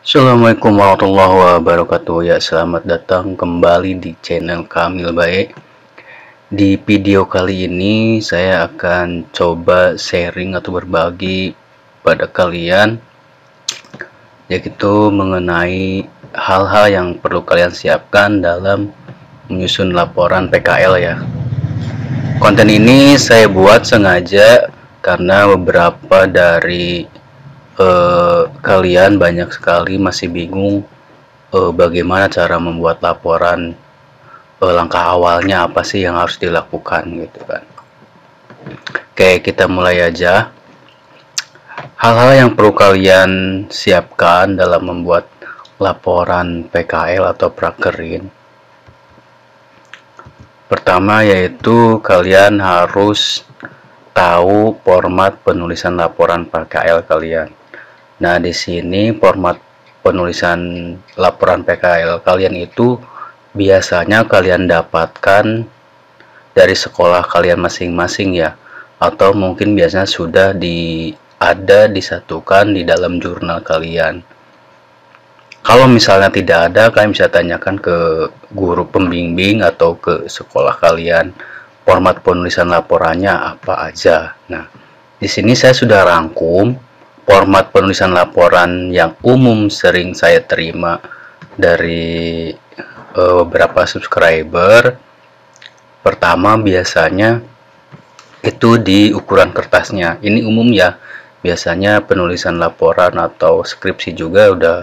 Assalamualaikum warahmatullahi wabarakatuh. Ya, selamat datang kembali di channel Kamil Baik. Di video kali ini saya akan coba sharing atau berbagi pada kalian, yaitu mengenai hal-hal yang perlu kalian siapkan dalam menyusun laporan PKL ya. Konten ini saya buat sengaja karena beberapa dari kalian banyak sekali masih bingung bagaimana cara membuat laporan, langkah awalnya apa sih yang harus dilakukan gitu kan. Oke, kita mulai aja. Hal-hal yang perlu kalian siapkan dalam membuat laporan PKL atau prakerin. Pertama yaitu kalian harus tahu format penulisan laporan PKL kalian. Nah, di sini format penulisan laporan PKL kalian itu biasanya kalian dapatkan dari sekolah kalian masing-masing ya, atau mungkin biasanya sudah disatukan di dalam jurnal kalian. Kalau misalnya tidak ada, kalian bisa tanyakan ke guru pembimbing atau ke sekolah kalian format penulisan laporannya apa aja. Nah, di sini saya sudah rangkum format penulisan laporan yang umum sering saya terima dari beberapa subscriber. Pertama biasanya itu di ukuran kertasnya. Ini umum ya. Biasanya penulisan laporan atau skripsi juga udah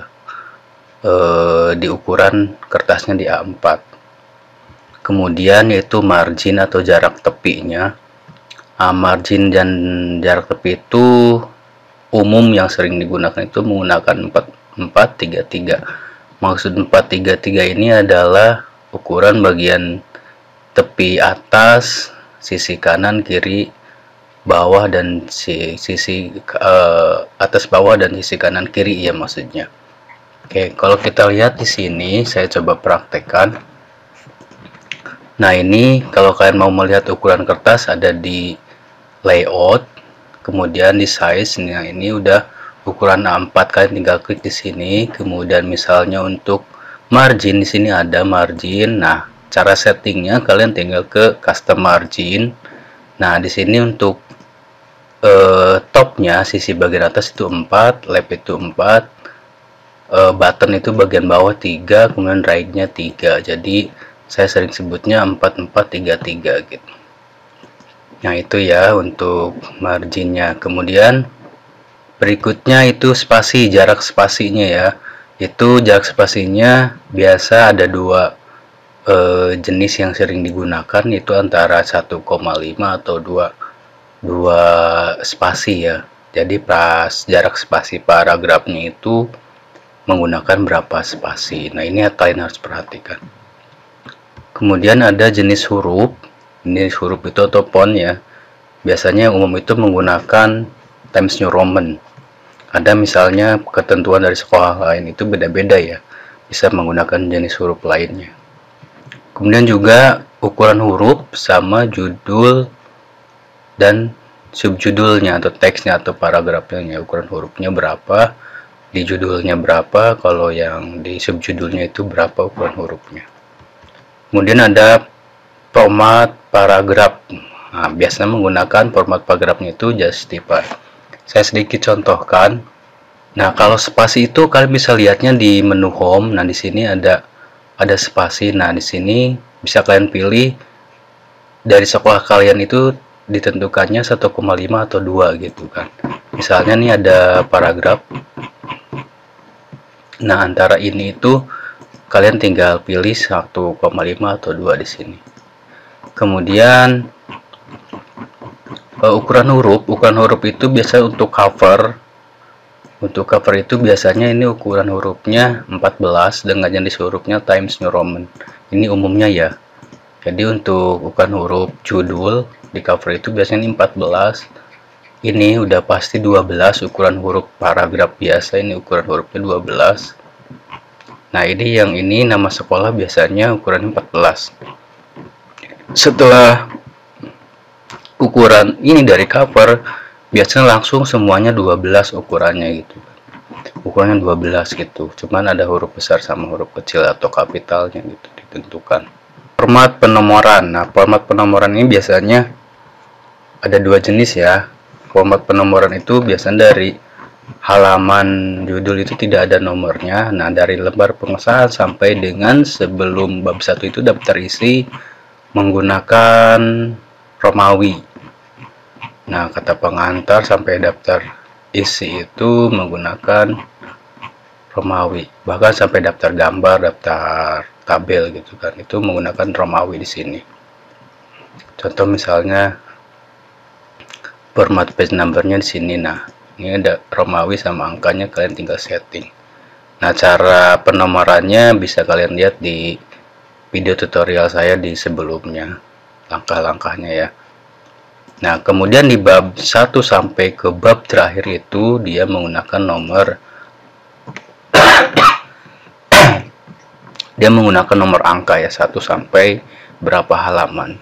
di ukuran kertasnya di A4. Kemudian yaitu margin atau jarak tepinya. Margin dan jarak tepi itu umum yang sering digunakan itu menggunakan 433. Maksud 433 ini adalah ukuran bagian tepi atas, sisi kanan, kiri, bawah, dan sisi atas, bawah, dan sisi kanan, kiri ya maksudnya. Oke, kalau kita lihat di sini, saya coba praktekkan. Nah, ini kalau kalian mau melihat ukuran kertas ada di layout, kemudian di size. Nah, ini udah ukuran A4, kalian tinggal klik di sini. Kemudian misalnya untuk margin, di sini ada margin. Nah, cara settingnya kalian tinggal ke custom margin. Nah, di sini untuk topnya, sisi bagian atas itu 4, left itu 4, button itu bagian bawah 3, kemudian right-nya 3. Jadi saya sering sebutnya 4433 gitu. Nah, itu ya untuk marginnya. Kemudian berikutnya itu spasi, jarak spasinya ya. Itu jarak spasinya biasa ada dua jenis yang sering digunakan, itu antara 1,5 atau 2 spasi ya. Jadi pas jarak spasi paragrafnya itu menggunakan berapa spasi. Nah, ini kalian harus perhatikan. Kemudian ada jenis huruf. Jenis huruf itu atau font ya. Biasanya umum itu menggunakan Times New Roman. Ada misalnya ketentuan dari sekolah lain itu beda-beda ya. Bisa menggunakan jenis huruf lainnya. Kemudian juga ukuran huruf sama judul dan subjudulnya atau teksnya atau paragrafnya. Ukuran hurufnya berapa, di judulnya berapa, kalau yang di subjudulnya itu berapa ukuran hurufnya. Kemudian ada format paragraf. Nah, biasanya menggunakan format paragrafnya itu justify. Saya sedikit contohkan. Nah, kalau spasi itu kalian bisa lihatnya di menu home. Nah, di sini ada spasi. Nah, di sini bisa kalian pilih dari sekolah kalian itu ditentukannya 1,5 atau 2 gitu kan. Misalnya nih ada paragraf. Nah, antara ini itu kalian tinggal pilih 1,5 atau 2 di sini. Kemudian ukuran huruf itu biasanya untuk cover. Untuk cover itu biasanya ini ukuran hurufnya 14 dengan jenis hurufnya Times New Roman. Ini umumnya ya. Jadi untuk ukuran huruf judul di cover itu biasanya ini 14. Ini udah pasti 12. Ukuran huruf paragraf biasa ini ukuran hurufnya 12. Nah, ini nama sekolah biasanya ukuran 14. Setelah ukuran ini dari cover, biasanya langsung semuanya 12 ukurannya gitu. ukurannya 12 gitu, cuman ada huruf besar sama huruf kecil atau kapitalnya gitu ditentukan. Format penomoran. Nah, format penomoran ini biasanya ada dua jenis ya. Format penomoran itu biasanya dari halaman judul itu tidak ada nomornya. Nah, dari lembar pengesahan sampai dengan sebelum bab 1 itu daftar isi menggunakan Romawi. Nah, kata pengantar sampai daftar isi itu menggunakan Romawi. Bahkan sampai daftar gambar, daftar tabel gitu kan, itu menggunakan Romawi di sini. Contoh misalnya format page numbernya di sini. Nah, ini ada Romawi sama angkanya, kalian tinggal setting. Nah, cara penomorannya bisa kalian lihat di video tutorial saya di sebelumnya, langkah-langkahnya ya. Nah, kemudian di bab 1 sampai ke bab terakhir itu dia menggunakan nomor dia menggunakan nomor angka ya, 1 sampai berapa halaman.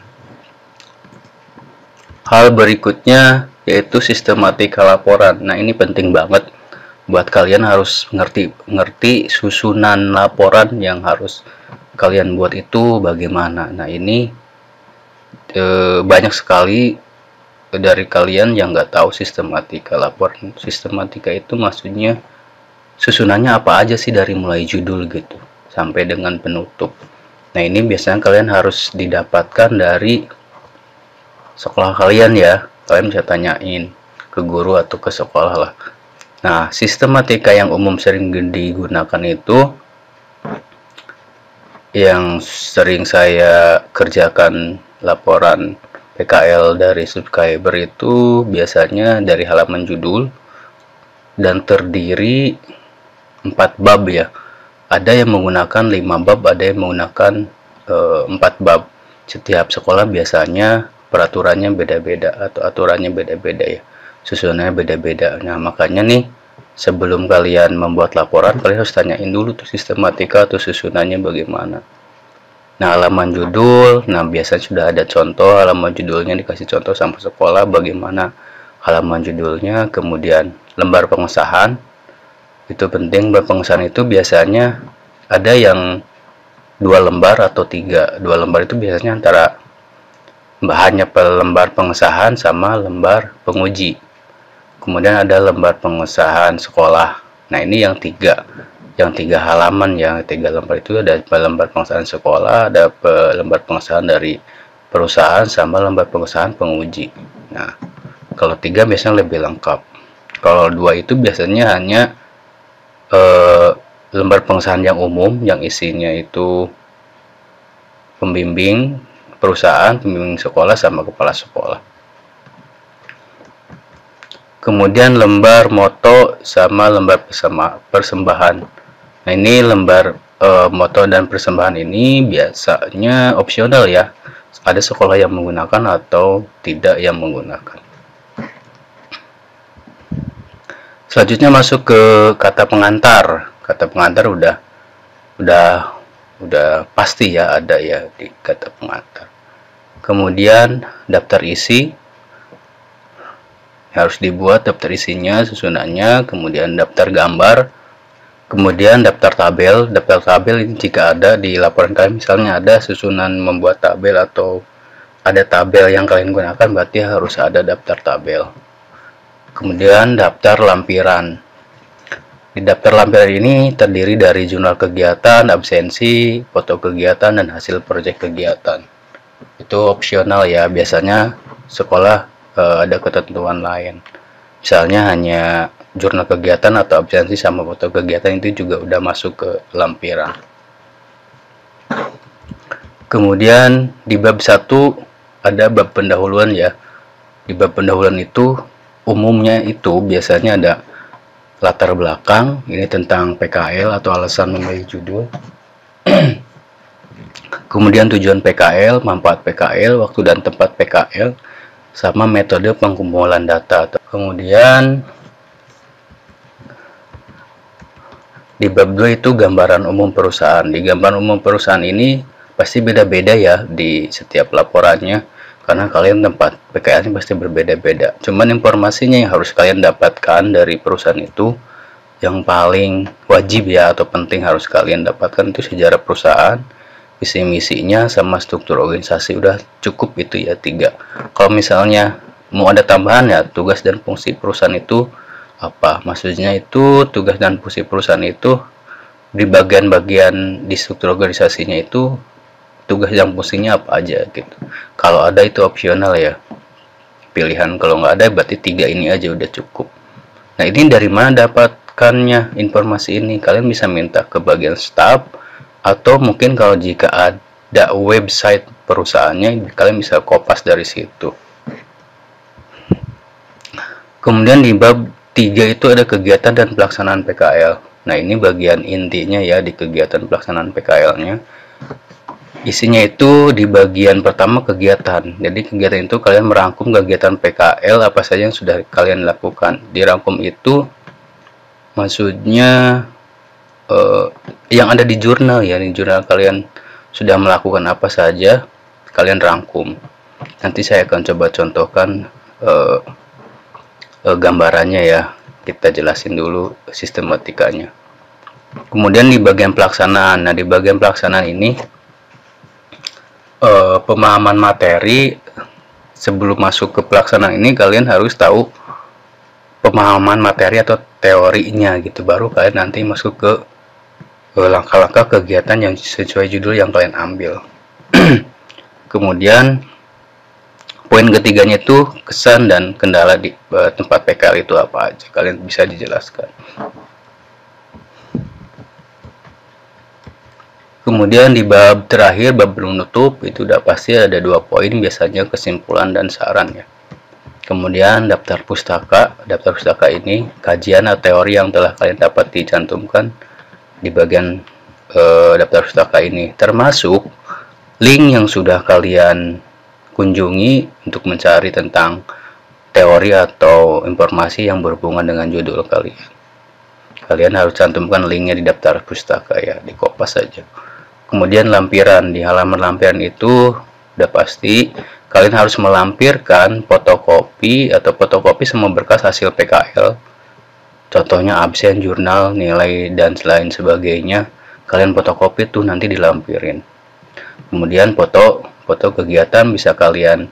Hal berikutnya yaitu sistematika laporan. Nah, ini penting banget buat kalian, harus ngerti susunan laporan yang harus kalian buat itu bagaimana. Nah, ini banyak sekali dari kalian yang nggak tahu sistematika laporan. Sistematika itu maksudnya susunannya apa aja sih dari mulai judul gitu sampai dengan penutup. Nah, ini biasanya kalian harus didapatkan dari sekolah kalian ya. Kalian bisa tanyain ke guru atau ke sekolah lah. Nah, sistematika yang umum sering digunakan itu, yang sering saya kerjakan laporan PKL dari subscriber itu biasanya dari halaman judul dan terdiri 4 bab ya. Ada yang menggunakan 5 bab, ada yang menggunakan 4 bab. Setiap sekolah biasanya peraturannya beda-beda atau aturannya beda-beda ya. Susunannya beda-beda. Nah, makanya nih sebelum kalian membuat laporan, kalian harus tanyain dulu tuh sistematika atau susunannya bagaimana. Nah, halaman judul, nah biasanya sudah ada contoh halaman judulnya, dikasih contoh sama sekolah bagaimana halaman judulnya. Kemudian lembar pengesahan, itu penting. Lembar pengesahan itu biasanya ada yang 2 lembar atau 3. 2 lembar itu biasanya antara hanya lembar pengesahan sama lembar penguji. Kemudian ada lembar pengesahan sekolah. Nah, ini yang 3 halaman ya. 3 lembar itu ada lembar pengesahan sekolah, ada lembar pengesahan dari perusahaan sama lembar pengesahan penguji. Nah, kalau 3 biasanya lebih lengkap. Kalau 2 itu biasanya hanya lembar pengesahan yang umum, yang isinya itu pembimbing perusahaan, pembimbing sekolah sama kepala sekolah. Kemudian lembar moto sama lembar persembahan. Nah, ini lembar moto dan persembahan ini biasanya opsional ya. Ada sekolah yang menggunakan atau tidak yang menggunakan. Selanjutnya masuk ke kata pengantar. Kata pengantar udah pasti ya ada ya di kata pengantar. Kemudian daftar isi harus dibuat, daftar isinya, susunannya, kemudian daftar gambar, kemudian daftar tabel. Daftar tabel ini jika ada di laporan kalian, misalnya ada susunan membuat tabel atau ada tabel yang kalian gunakan, berarti harus ada daftar tabel. Kemudian daftar lampiran. Di daftar lampiran ini terdiri dari jurnal kegiatan, absensi, foto kegiatan, dan hasil proyek kegiatan. Itu opsional ya, biasanya sekolah ada ketentuan lain. Misalnya hanya jurnal kegiatan atau absensi sama foto kegiatan, itu juga udah masuk ke lampiran. Kemudian di bab 1 ada bab pendahuluan ya. Di bab pendahuluan itu umumnya itu biasanya ada latar belakang, ini tentang PKL atau alasan memilih judul. Kemudian tujuan PKL, manfaat PKL, waktu dan tempat PKL, sama metode pengumpulan data. Kemudian di bab 2 itu gambaran umum perusahaan. Di gambaran umum perusahaan ini pasti beda-beda ya di setiap laporannya, karena kalian tempat PKL-nya pasti berbeda-beda. Cuman informasinya yang harus kalian dapatkan dari perusahaan itu yang paling wajib ya atau penting harus kalian dapatkan itu sejarah perusahaan, visi misinya, sama struktur organisasi. Udah cukup itu ya 3. Kalau misalnya mau ada tambahan ya tugas dan fungsi perusahaan itu apa, maksudnya itu tugas dan fungsi perusahaan itu di bagian-bagian di struktur organisasinya itu tugas dan fungsinya apa aja gitu. Kalau ada itu opsional ya, pilihan. Kalau nggak ada berarti 3 ini aja udah cukup. Nah, ini dari mana dapatkannya informasi ini? Kalian bisa minta ke bagian staff, atau mungkin kalau jika ada website perusahaannya, kalian bisa kopas dari situ. Kemudian di bab 3 itu ada kegiatan dan pelaksanaan PKL. Nah, ini bagian intinya ya di kegiatan pelaksanaan PKL-nya. Isinya itu di bagian pertama kegiatan. Jadi kegiatan itu kalian merangkum kegiatan PKL apa saja yang sudah kalian lakukan. Dirangkum itu maksudnya yang ada di jurnal ya, di jurnal kalian sudah melakukan apa saja, kalian rangkum. Nanti saya akan coba contohkan gambarannya ya. Kita jelasin dulu sistematikanya. Kemudian di bagian pelaksanaan. Nah, di bagian pelaksanaan ini pemahaman materi. Sebelum masuk ke pelaksanaan ini kalian harus tahu pemahaman materi atau teorinya gitu, baru kalian nanti masuk ke langkah-langkah kegiatan yang sesuai judul yang kalian ambil. Kemudian poin ketiganya itu kesan dan kendala di tempat PKL itu apa aja, kalian bisa dijelaskan. Kemudian di bab terakhir, bab penutup, itu udah pasti ada 2 poin biasanya, kesimpulan dan saran ya. Kemudian daftar pustaka. Daftar pustaka ini kajian atau teori yang telah kalian dapat dicantumkan di bagian daftar pustaka ini, termasuk link yang sudah kalian kunjungi untuk mencari tentang teori atau informasi yang berhubungan dengan judul kalian. Kalian harus cantumkan linknya di daftar pustaka ya, di kopas saja. Kemudian lampiran. Di halaman lampiran itu udah pasti kalian harus melampirkan fotokopi atau fotokopi semua berkas hasil PKL. Contohnya absen, jurnal, nilai, dan lain sebagainya. Kalian fotokopi tuh nanti dilampirin. Kemudian foto kegiatan bisa kalian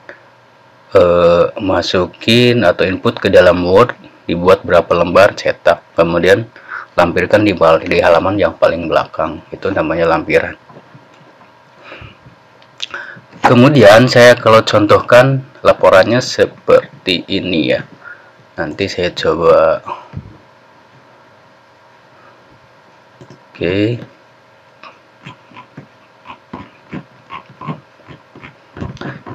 masukin atau input ke dalam Word, dibuat berapa lembar, cetak, kemudian lampirkan di halaman yang paling belakang. Itu namanya lampiran. Kemudian saya kalau contohkan laporannya seperti ini ya. Nanti saya coba. Oke.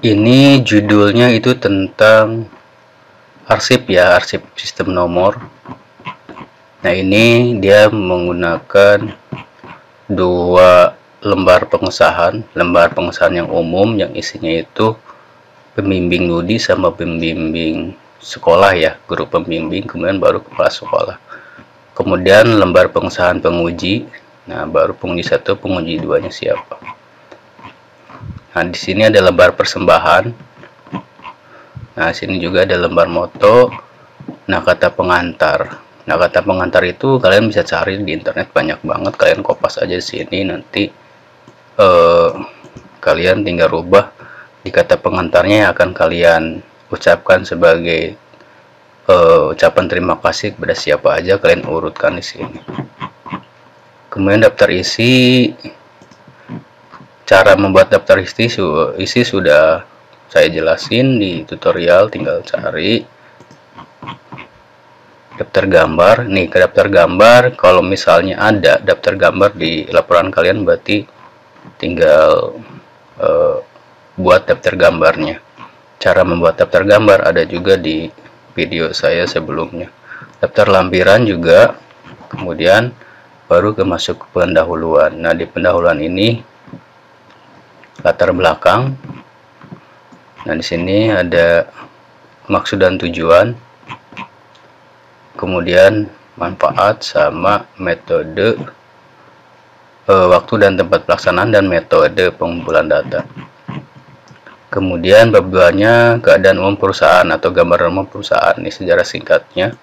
Ini judulnya itu tentang arsip ya, arsip sistem nomor. Nah, ini dia menggunakan 2 lembar pengesahan yang umum yang isinya itu pembimbing studi sama pembimbing sekolah ya, guru pembimbing, kemudian baru kepala sekolah. Kemudian lembar pengesahan penguji. Nah, baru penguji 1, penguji 2-nya siapa. Nah, di sini ada lembar persembahan. Nah, sini juga ada lembar moto. Nah, kata pengantar. Nah, kata pengantar itu kalian bisa cari di internet, banyak banget. Kalian kopas aja di sini, nanti kalian tinggal rubah di kata pengantarnya yang akan kalian ucapkan sebagai ucapan terima kasih kepada siapa aja, kalian urutkan di sini. Kemudian daftar isi. Cara membuat daftar isi sudah saya jelasin di tutorial, tinggal cari. Daftar gambar. Nih, ke daftar gambar, kalau misalnya ada daftar gambar di laporan kalian, berarti tinggal buat daftar gambarnya. Cara membuat daftar gambar ada juga di video saya sebelumnya. Daftar lampiran juga. Kemudian baru masuk ke pendahuluan. Nah, di pendahuluan ini latar belakang. Nah, di sini ada maksud dan tujuan. Kemudian manfaat sama metode, waktu dan tempat pelaksanaan, dan metode pengumpulan data. Kemudian bab 2-nya keadaan umum perusahaan atau gambaran umum perusahaan, ini sejarah singkatnya.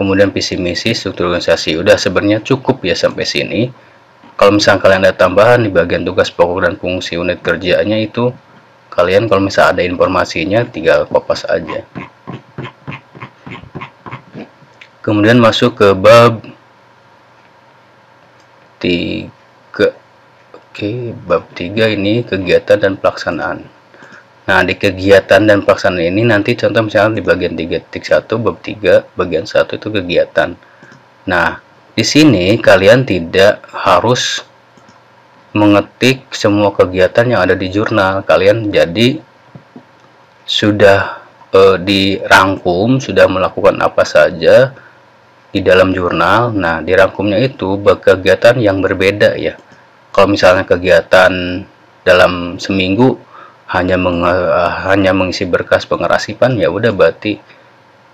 kemudian visi misi, struktur organisasi. Udah sebenarnya cukup ya sampai sini. Kalau misalnya kalian ada tambahan di bagian tugas pokok dan fungsi unit kerjanya itu, kalian kalau misalnya ada informasinya tinggal kopas aja. Kemudian masuk ke bab 3. Oke, bab 3 ini kegiatan dan pelaksanaan. Nah, di kegiatan dan pelaksanaan ini nanti contoh misalnya di bagian 3.1 bab 3 bagian 1 itu kegiatan. Nah, di sini kalian tidak harus mengetik semua kegiatan yang ada di jurnal. Kalian jadi sudah dirangkum, sudah melakukan apa saja di dalam jurnal. Nah, dirangkumnya itu kegiatan yang berbeda ya. Kalau misalnya kegiatan dalam seminggu hanya mengisi berkas pengerasipan, ya udah berarti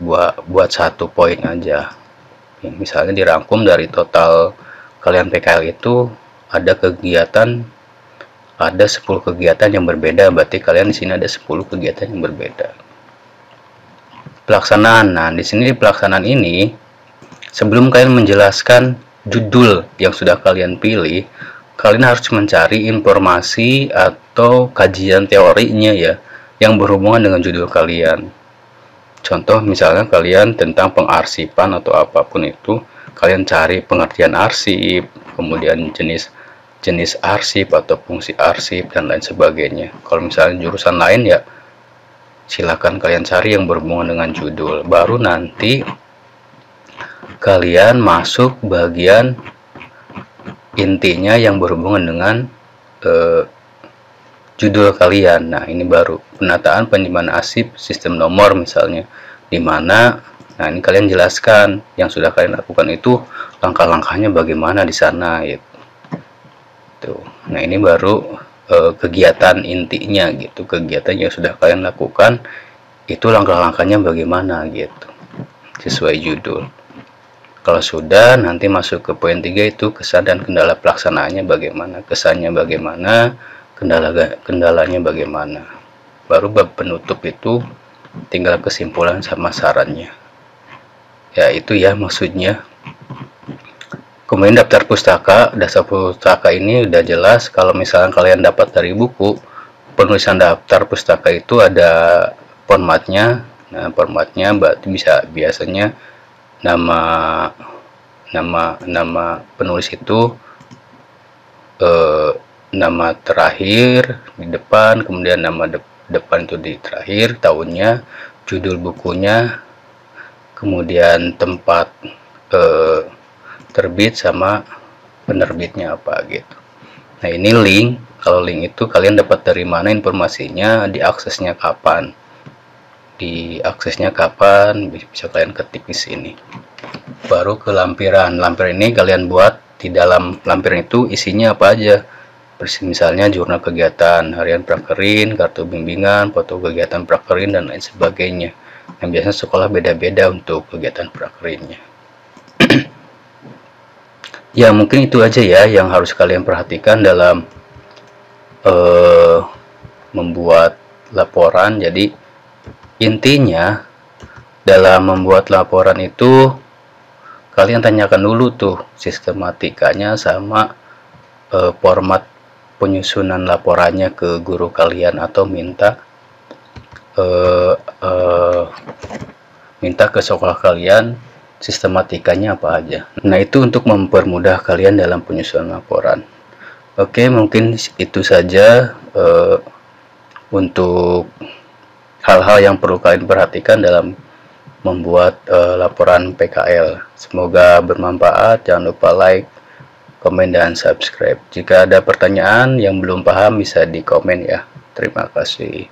buat 1 poin aja. Misalnya dirangkum dari total kalian PKL itu ada 10 kegiatan yang berbeda, berarti kalian di sini ada 10 kegiatan yang berbeda. Pelaksanaan. Nah, di sini di pelaksanaan ini sebelum kalian menjelaskan judul yang sudah kalian pilih, kalian harus mencari informasi atau kajian teorinya ya yang berhubungan dengan judul kalian. Contoh misalnya kalian tentang pengarsipan atau apapun itu, kalian cari pengertian arsip, kemudian jenis arsip atau fungsi arsip dan lain sebagainya. Kalau misalnya jurusan lain ya silakan kalian cari yang berhubungan dengan judul. Baru nanti kalian masuk bagian intinya yang berhubungan dengan judul kalian. Nah, ini baru penataan penyimpanan arsip sistem nomor misalnya, dimana nah ini kalian jelaskan yang sudah kalian lakukan itu langkah-langkahnya bagaimana di sana gitu. Tuh. Nah, ini baru kegiatan intinya gitu, kegiatan yang sudah kalian lakukan itu langkah-langkahnya bagaimana gitu sesuai judul. Kalau sudah, nanti masuk ke poin 3 itu kesan dan kendala pelaksanaannya bagaimana, kesannya bagaimana, kendalanya bagaimana. Baru bab penutup itu tinggal kesimpulan sama sarannya. Ya itu ya maksudnya. Kemudian daftar pustaka ini udah jelas. Kalau misalnya kalian dapat dari buku, penulisan daftar pustaka itu ada formatnya. Nah, formatnya berarti biasanya nama penulis itu nama terakhir di depan, kemudian nama depan itu di terakhir, tahunnya, judul bukunya, kemudian tempat terbit sama penerbitnya apa gitu. Nah, ini link. Kalau link itu kalian dapat dari mana informasinya, diaksesnya kapan. Bisa kalian ketik di sini. Baru ke lampiran. Lampiran ini kalian buat, di dalam lampiran itu isinya apa aja. Misalnya jurnal kegiatan, harian prakerin, kartu bimbingan, foto kegiatan prakerin dan lain sebagainya. Yang biasanya sekolah beda-beda untuk kegiatan prakerinnya. Ya, mungkin itu aja ya yang harus kalian perhatikan dalam membuat laporan. Jadi intinya dalam membuat laporan itu kalian tanyakan dulu tuh sistematikanya sama format penyusunan laporannya ke guru kalian, atau minta ke sekolah kalian sistematikanya apa aja. Nah, itu untuk mempermudah kalian dalam penyusunan laporan. Oke, mungkin itu saja untuk hal-hal yang perlu kalian perhatikan dalam membuat laporan PKL. Semoga bermanfaat. Jangan lupa like, komen, dan subscribe. Jika ada pertanyaan yang belum paham bisa di komen ya. Terima kasih.